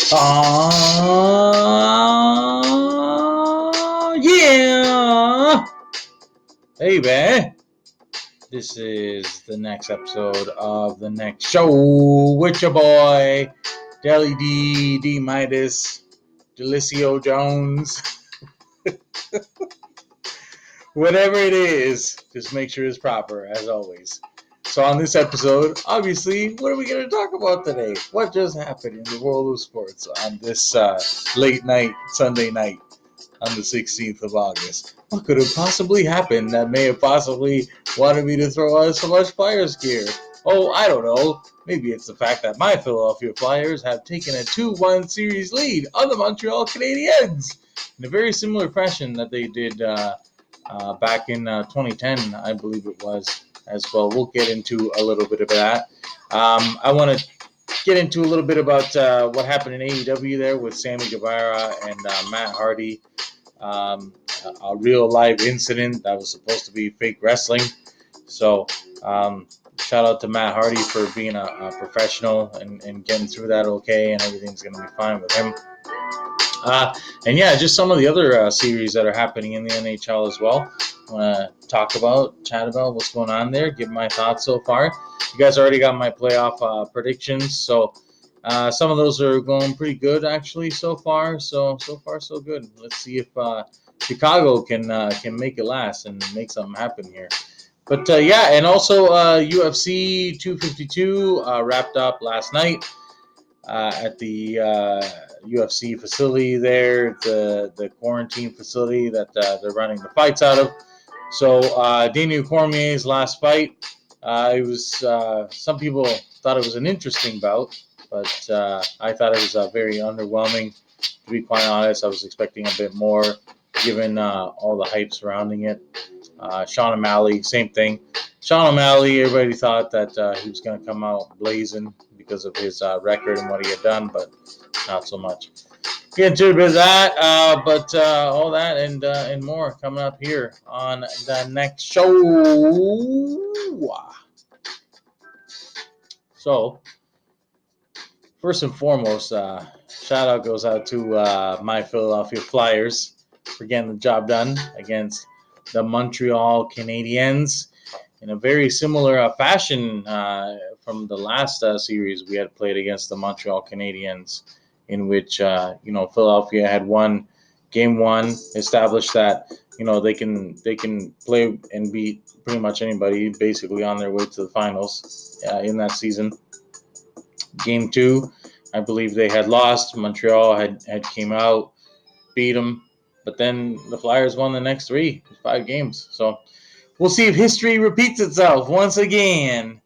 Yeah! Hey, man. This is the next episode of the next show with your boy, Deli D Midas, Delicio Jones. Whatever it is, just make sure it's proper, as always. So, on this episode, obviously, what are we going to talk about today? What just happened in the world of sports on this late night, Sunday night? On the 16th of August. What could have possibly happened that may have possibly wanted me to throw out so much Flyers gear? Oh, I don't know. Maybe it's the fact that my Philadelphia Flyers have taken a 2-1 series lead on the Montreal Canadiens in a very similar fashion that they did back in 2010, I believe it was, as well. We'll get into a little bit of that. I want to get into a little bit about what happened in AEW there with Sammy Guevara and Matt Hardy. A real live incident that was supposed to be fake wrestling. So, shout out to Matt Hardy for being a professional and getting through that okay, and everything's going to be fine with him. And yeah, just some of the other series that are happening in the NHL as well. I want to chat about what's going on there, give my thoughts so far. You guys already got my playoff predictions, so some of those are going pretty good actually so far. So far so good. Let's see if Chicago can make it last and make something happen here. But yeah, and also UFC 252 wrapped up last night at the UFC facility there, the quarantine facility that they're running the fights out of. So Daniel Cormier's last fight, it was some people thought it was an interesting bout, but I thought it was very underwhelming. To be quite honest, I was expecting a bit more, given all the hype surrounding it. Sean O'Malley, same thing. Sean O'Malley, everybody thought that he was going to come out blazing because of his record and what he had done, but not so much. Get into a bit of that, but all that and more coming up here on the next show. So, first and foremost, shout out goes out to my Philadelphia Flyers for getting the job done against the Montreal Canadiens in a very similar fashion from the last series we had played against the Montreal Canadiens, in which Philadelphia had won game one, established that they can play and beat pretty much anybody basically on their way to the finals in that season. Game two, I believe they had lost. Montreal had came out, beat them, but then the Flyers won the next 5 games. So we'll see if history repeats itself once again.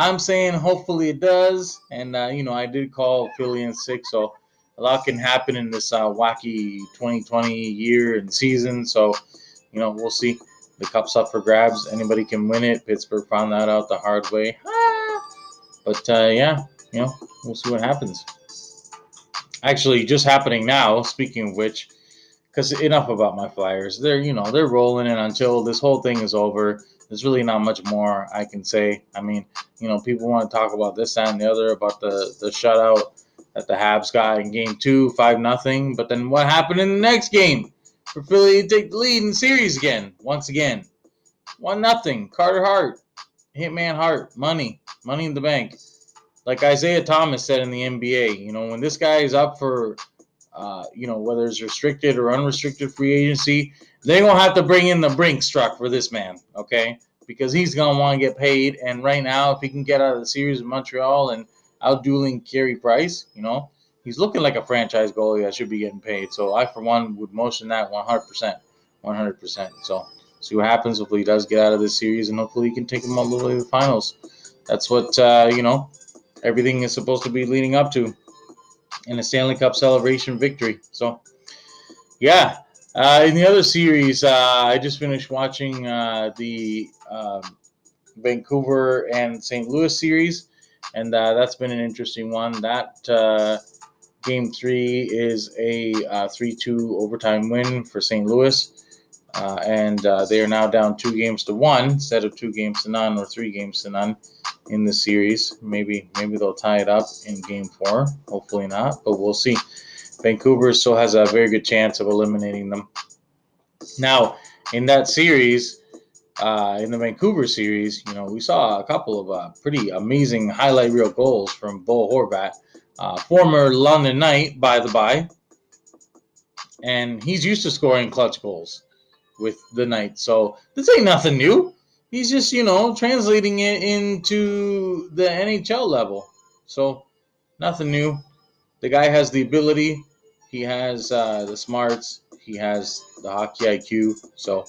I'm saying hopefully it does, and I did call Philly in 6, so a lot can happen in this wacky 2020 year and season. So we'll see. The cup's up for grabs. Anybody can win it. Pittsburgh found that out the hard way. But yeah, we'll see what happens. Actually, just happening now. Speaking of which, because enough about my Flyers. They're rolling, and until this whole thing is over, there's really not much more I can say. I mean, people want to talk about this, that, and the other about the shutout that the Habs got in Game 2, 5-0. But then what happened in the next game for Philly to take the lead in the series again? Once again, 1-0. Carter Hart, Hitman Hart, money in the bank. Like Isaiah Thomas said in the NBA, when this guy is up for whether it's restricted or unrestricted free agency, they're going to have to bring in the Brinks truck for this man, okay? Because he's going to want to get paid. And right now, if he can get out of the series in Montreal and outdueling Carey Price, he's looking like a franchise goalie that should be getting paid. So I, for one, would motion that 100%. 100%. So see what happens. Hopefully he does get out of this series, and hopefully he can take them all the way to the finals. That's what, everything is supposed to be leading up to in a Stanley Cup celebration victory. So, yeah. In the other series, I just finished watching the Vancouver and St. Louis series, and that's been an interesting one. That Game 3 is a 3-2 overtime win for St. Louis. and they are now down 2-1 instead of 2-0 or 3-0 in the series. Maybe they'll tie it up in Game 4. Hopefully not, but we'll see. Vancouver still has a very good chance of eliminating them. Now, in that series, in the Vancouver series, we saw a couple of pretty amazing highlight reel goals from Bo Horvat, former London Knight, by the by, and he's used to scoring clutch goals with the Knights. So this ain't nothing new. He's just, translating it into the NHL level. So nothing new. The guy has the ability. He has the smarts. He has the hockey IQ. So,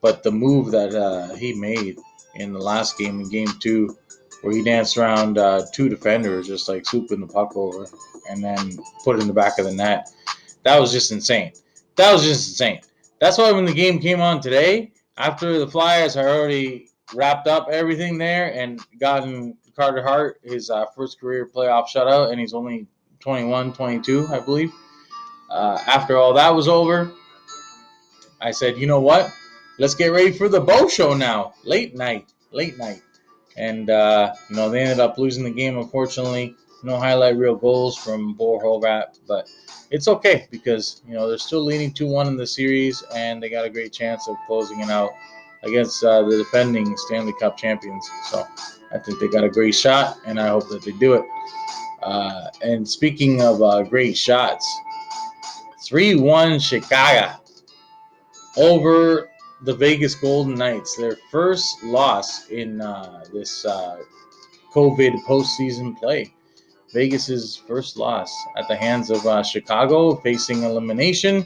but the move that he made in the last game, in Game 2, where he danced around two defenders, just like swooping the puck over, and then put it in the back of the net, that was just insane. That's why when the game came on today, after the Flyers had already wrapped up everything there and gotten Carter Hart his first career playoff shutout, and he's only 21, 22, I believe. After all that was over, I said, you know what? Let's get ready for the Bo Show now. Late night. And, they ended up losing the game, unfortunately. No highlight reel goals from Bo Horvat, but it's okay because, they're still leading 2-1 in the series, and they got a great chance of closing it out against the defending Stanley Cup champions. So I think they got a great shot, and I hope that they do it. And speaking of great shots, 3-1 Chicago over the Vegas Golden Knights. Their first loss in this COVID postseason play. Vegas's first loss at the hands of Chicago, facing elimination.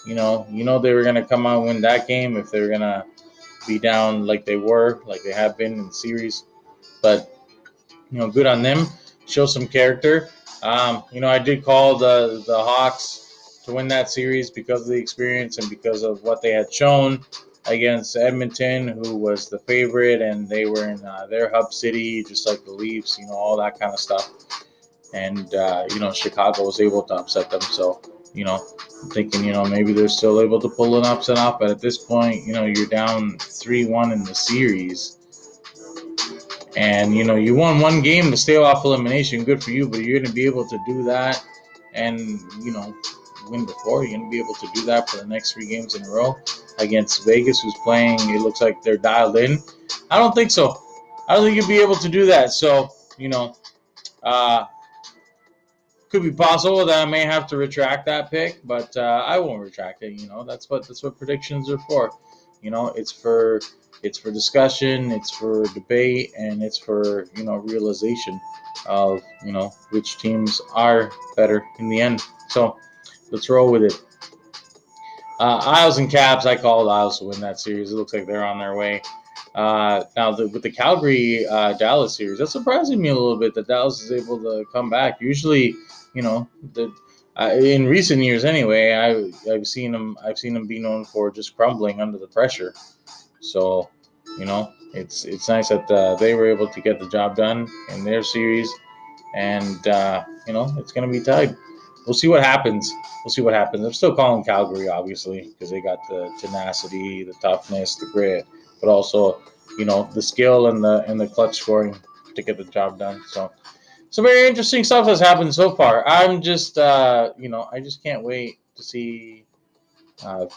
They were going to come out and win that game if they were going to be down like they have been in the series. But good on them. Show some character. I did call the Hawks to win that series because of the experience and because of what they had shown against Edmonton, who was the favorite, and they were in their hub city, just like the Leafs. All that kind of stuff. And Chicago was able to upset them. So I'm thinking maybe they're still able to pull an upset off, but at this point, you're down 3-1 in the series. And you won one game to stay off elimination. Good for you, but you're going to be able to do that, and win before. You're going to be able to do that for the next 3 games in a row against Vegas, who's playing. It looks like they're dialed in. I don't think so. I don't think you'll be able to do that. So uh, could be possible that I may have to retract that pick, but I won't retract it. That's what predictions are for. It's for discussion, it's for debate, and it's for realization of which teams are better in the end. So let's roll with it. Isles and Caps, I called Isles to win that series. It looks like they're on their way. Now, with the Calgary Dallas series, that's surprising me a little bit that Dallas is able to come back. Usually, in recent years anyway, I've seen them be known for just crumbling under the pressure. So, it's nice that they were able to get the job done in their series, and it's going to be tied. We'll see what happens. I'm still calling Calgary, obviously, because they got the tenacity, the toughness, the grit, but also, the skill and the clutch scoring to get the job done. So, some very interesting stuff has happened so far. I'm just, I just can't wait to see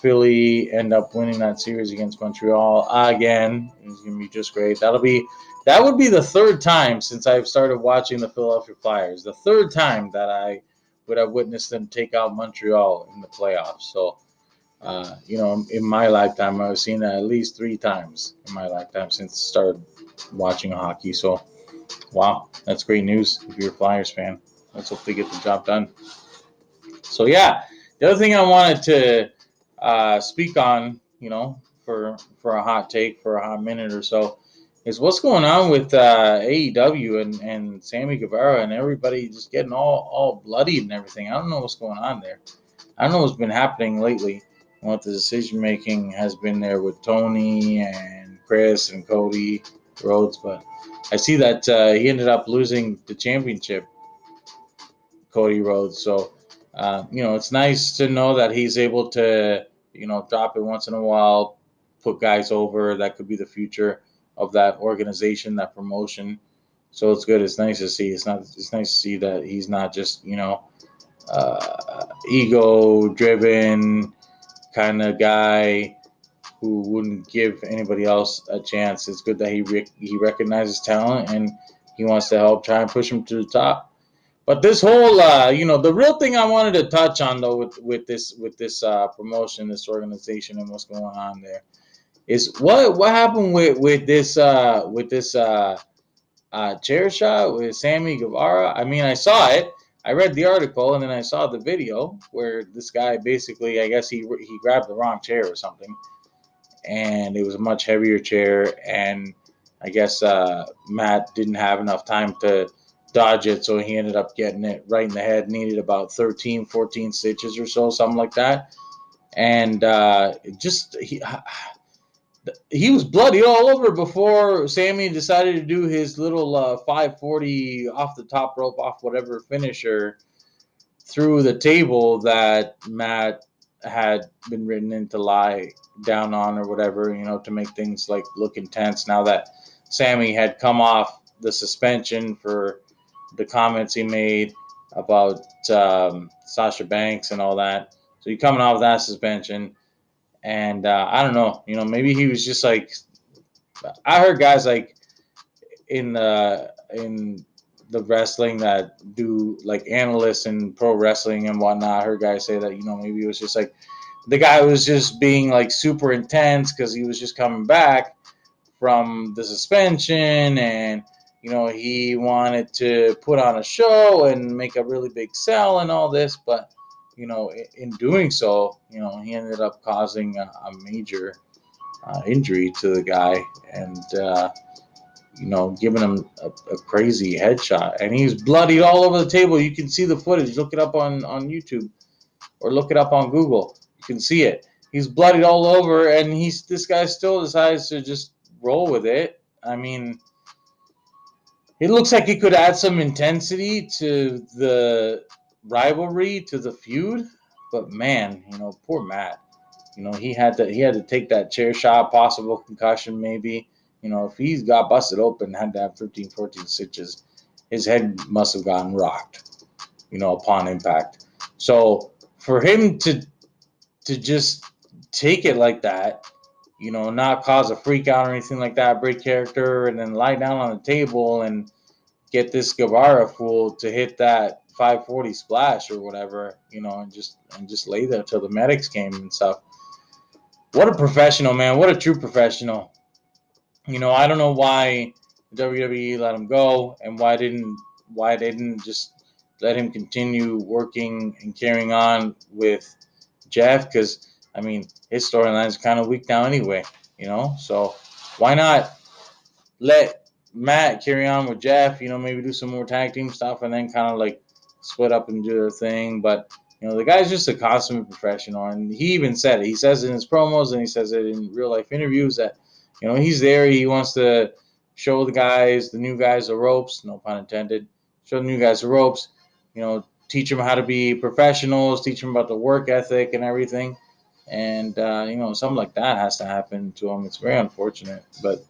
Philly end up winning that series against Montreal again. It's gonna be just great. That would be the third time since I've started watching the Philadelphia Flyers. The third time that I would have witnessed them take out Montreal in the playoffs. So, in my lifetime, I've seen that at least 3 times in my lifetime since I started watching hockey. So, wow, that's great news if you're a Flyers fan. Let's hope they get the job done. So, yeah, the other thing I wanted to speak on, for a hot take for a hot minute or so, is what's going on with AEW and Sammy Guevara and everybody just getting all bloody and everything. I don't know what's going on there. I don't know what's been happening lately, and what the decision making has been there with Tony and Chris and Cody Rhodes, but I see that he ended up losing the championship, Cody Rhodes. So, it's nice to know that he's able to drop it once in a while, put guys over. That could be the future of that organization, that promotion. So it's good. It's nice to see. It's nice to see that he's not just ego driven kind of guy who wouldn't give anybody else a chance. It's good that he recognizes talent and he wants to help try and push him to the top. But this whole, the real thing I wanted to touch on though with this promotion, this organization, and what's going on there is what happened with this chair shot with Sammy Guevara. I mean, I saw it. I read the article and then I saw the video where this guy basically, I guess he grabbed the wrong chair or something, and it was a much heavier chair, and I guess Matt didn't have enough time to dodge it, so he ended up getting it right in the head. Needed about 13, 14 stitches or so, something like that, and just he was bloody all over before Sammy decided to do his little 540 off the top rope, off whatever finisher through the table that Matt had been written in to lie down on or whatever, to make things like look intense. Now that Sammy had come off the suspension for the comments he made about Sasha Banks and all that, so he coming off that suspension, and I don't know, maybe he was just like, I heard guys like in the wrestling that do like analysts and pro wrestling and whatnot. I heard guys say that maybe it was just like the guy was just being like super intense because he was just coming back from the suspension, and he wanted to put on a show and make a really big sell and all this, but in doing so, he ended up causing a major injury to the guy, and giving him a crazy headshot. And he's bloodied all over the table. You can see the footage. Look it up on YouTube or look it up on Google. You can see it. He's bloodied all over, and this guy still decides to just roll with it. I mean, it looks like he could add some intensity to the rivalry, to the feud. But man, poor Matt. He had to take that chair shot, possible concussion maybe. If he got busted open, had to have 13, 14 stitches, his head must have gotten rocked, upon impact. So for him to just take it like that, not cause a freak out or anything like that, break character, and then lie down on the table and get this Guevara fool to hit that 540 splash or whatever, and just lay there till the medics came and stuff. What a professional, man. What a true professional. I don't know why WWE let him go and why they didn't just let him continue working and carrying on with Jeff, because I mean his storyline is kind of weak now anyway, so why not let Matt carry on with Jeff, maybe do some more tag team stuff and then kind of like split up and do their thing. But, the guy's just a consummate professional. And he even said it. He says it in his promos and he says it in real life interviews that, he's there. He wants to show the new guys the ropes, no pun intended, show the new guys the ropes, teach them how to be professionals, teach them about the work ethic and everything. And, something like that has to happen to him. It's very unfortunate. But,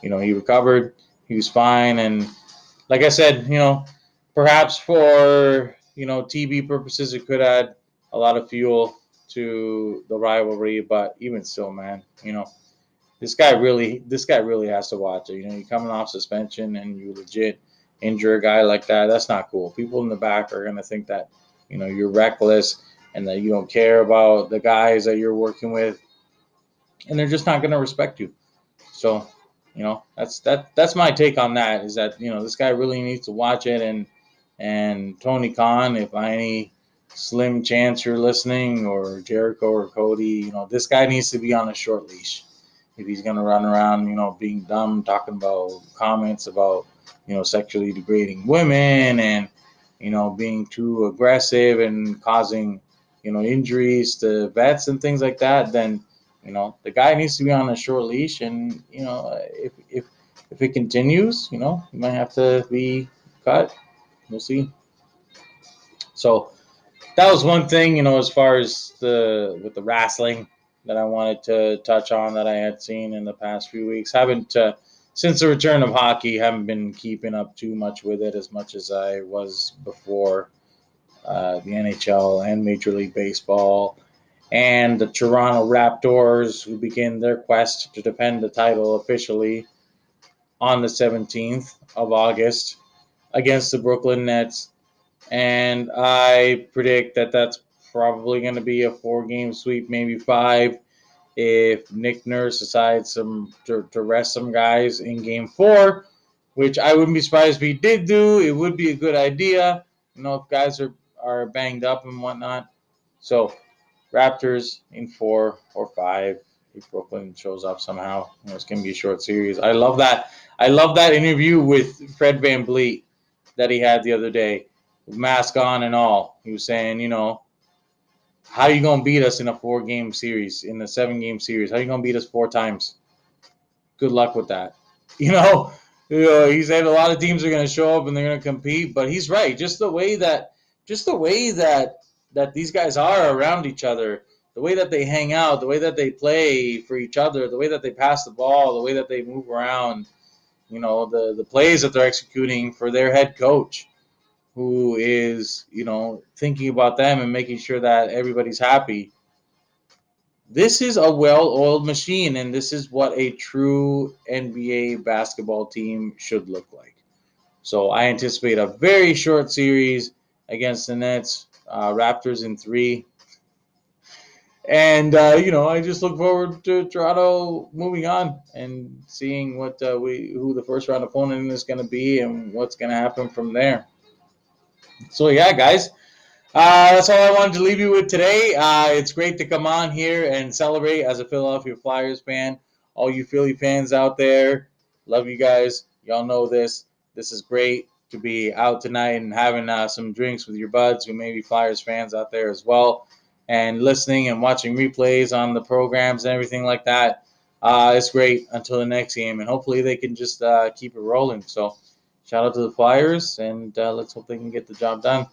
he recovered, he was fine, and like I said, perhaps for TV purposes, it could add a lot of fuel to the rivalry. But even still, man, this guy really has to watch it. You're coming off suspension and you legit injure a guy like that. That's not cool. People in the back are gonna think that you're reckless and that you don't care about the guys that you're working with, and they're just not gonna respect you. So, that's my take on that. Is that this guy really needs to watch it, and Tony Khan, if by any slim chance you're listening, or Jericho or Cody, this guy needs to be on a short leash. If he's gonna run around, being dumb, talking about comments about sexually degrading women, and being too aggressive and causing injuries to vets and things like that, then the guy needs to be on a short leash, and if it continues, he might have to be cut. We'll see. So that was one thing, as far as with the wrestling. that I wanted to touch on that I had seen in the past few weeks. Haven't since the return of hockey, haven't been keeping up too much with it as much as I was before. The NHL and Major League Baseball, and the Toronto Raptors, who begin their quest to defend the title officially on the 17th of August against the Brooklyn Nets. And I predict that that's probably going to be a 4-game sweep, maybe 5, if Nick Nurse decides to rest some guys in Game 4, which I wouldn't be surprised if he did do. It would be a good idea, if guys are banged up and whatnot. So Raptors in 4 or 5 if Brooklyn shows up somehow. It's going to be a short series. I love that. I love that interview with Fred VanVleet that he had the other day, mask on and all. He was saying, how are you going to beat us in a 4-game series, in a 7-game series? How are you going to beat us 4 times? Good luck with that. He said a lot of teams are going to show up and they're going to compete, but he's right. Just the way that these guys are around each other, the way that they hang out, the way that they play for each other, the way that they pass the ball, the way that they move around, the plays that they're executing for their head coach, who is, thinking about them and making sure that everybody's happy. This is a well-oiled machine, and this is what a true NBA basketball team should look like. So I anticipate a very short series against the Nets, Raptors in 3. And, I just look forward to Toronto moving on and seeing who the first round opponent is going to be and what's going to happen from there. So, yeah, guys, that's all I wanted to leave you with today. It's great to come on here and celebrate as a Philadelphia Flyers fan. All you Philly fans out there, love you guys. Y'all know this. This is great to be out tonight and having some drinks with your buds who may be Flyers fans out there as well, and listening and watching replays on the programs and everything like that. It's great until the next game, and hopefully they can just keep it rolling. So shout out to the Flyers, and let's hope they can get the job done.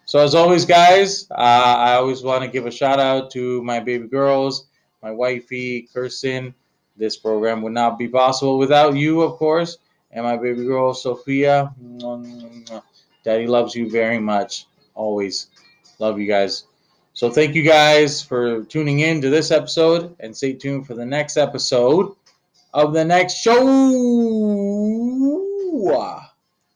So as always, guys, I always want to give a shout out to my baby girls, my wifey, Kirsten. This program would not be possible without you, of course, and my baby girl, Sophia. Daddy loves you very much. Always. Love you guys. So thank you guys for tuning in to this episode, and stay tuned for the next episode of the next show.